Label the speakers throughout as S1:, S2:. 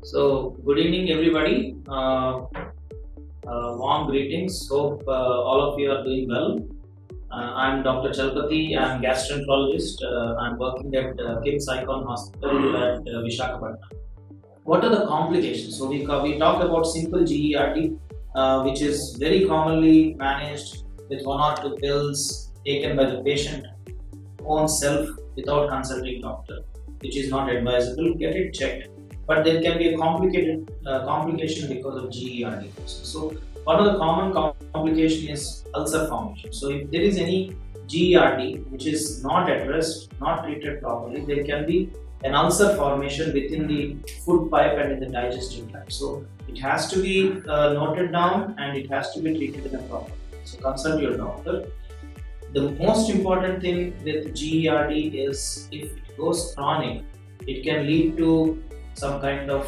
S1: So, good evening, everybody. Warm greetings. Hope all of you are doing well. I'm Dr. Chalpati. I'm gastroenterologist. I'm working at Kim's Icon Hospital at Visakhapatnam. What are the complications? So, we talk about simple GERD, which is very commonly managed with one or two pills taken by the patient own self without consulting doctor, which is not advisable. Get it checked. But there can be a complication because of GERD. So one of the common complication is ulcer formation. So if there is any GERD which is not addressed, not treated properly, there can be an ulcer formation within the food pipe and in the digestive tract. So it has to be noted down and it has to be treated in a proper way. So consult your doctor. The most important thing with GERD is if it goes chronic, it can lead to some kind of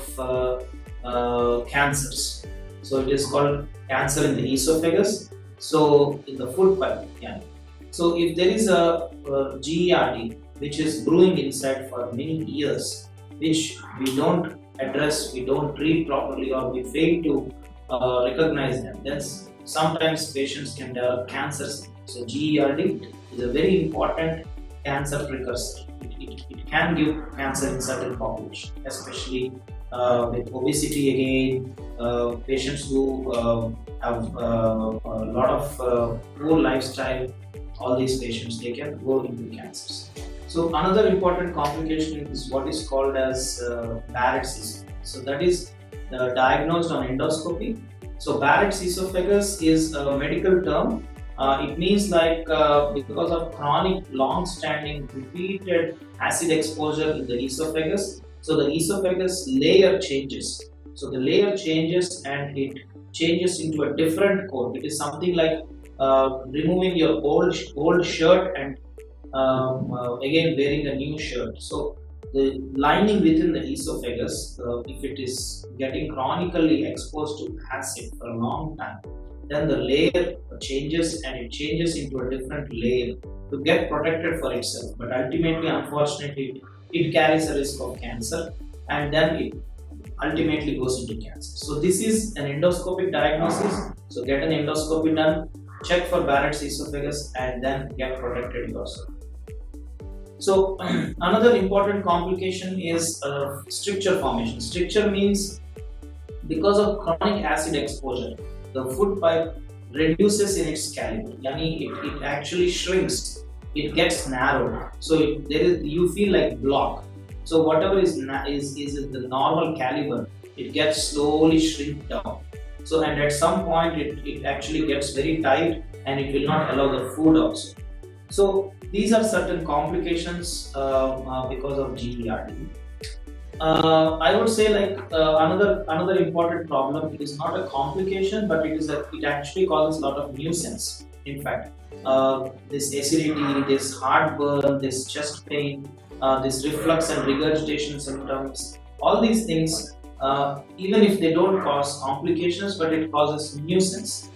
S1: cancers. So it is called cancer in the esophagus. So in the food pipe, yeah. So if there is a GERD which is brewing inside for many years, which we don't address, we don't treat properly, or we fail to recognize them, then sometimes patients can develop cancers. So GERD is a very important cancer precursor. It can give cancer in certain populations, especially with obesity again, patients who have a lot of poor lifestyle, all these patients, they can go into cancers. So another important complication is what is called as Barrett's esophagus. So that is diagnosed on endoscopy. So Barrett's esophagus is a medical term. It means because of chronic, long-standing, repeated acid exposure in the esophagus, so the esophagus layer changes. So the layer changes and it changes into a different coat. It is something like removing your old shirt and again wearing a new shirt. So the lining within the esophagus, if it is getting chronically exposed to acid for a long time, then the layer changes and it changes into a different layer to get protected for itself. But ultimately, unfortunately, it carries a risk of cancer and then it ultimately goes into cancer. So this is an endoscopic diagnosis. So get an endoscopy done, check for Barrett's esophagus and then get protected yourself. So another important complication is stricture formation. Stricture means because of chronic acid exposure, the food pipe reduces in its caliber. It actually shrinks. It gets narrowed. So you feel like block. So whatever is the normal caliber, it gets slowly shrink down. So and at some point it actually gets very tight and it will not allow the food also. So these are certain complications because of GERD. I would say another important problem. It is not a complication, but it actually causes a lot of nuisance. In fact, this acidity, this heartburn, this chest pain, this reflux and regurgitation symptoms, all these things, even if they don't cause complications, but it causes nuisance.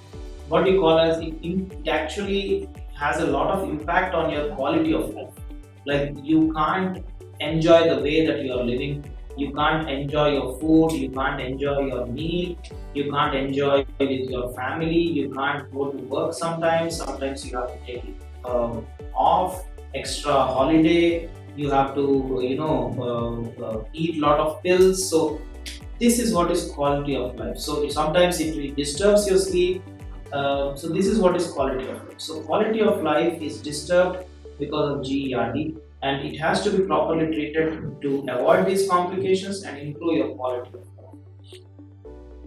S1: What we call as it actually has a lot of impact on your quality of life. Like you can't enjoy the way that you are living. You can't enjoy your food, you can't enjoy your meal, you can't enjoy with your family, you can't go to work sometimes you have to take off, extra holiday, you have to eat lot of pills. So this is what is quality of life. So sometimes it disturbs your sleep. So this is what is quality of life. So quality of life is disturbed because of GERD and it has to be properly treated to avoid these complications and improve your quality of life.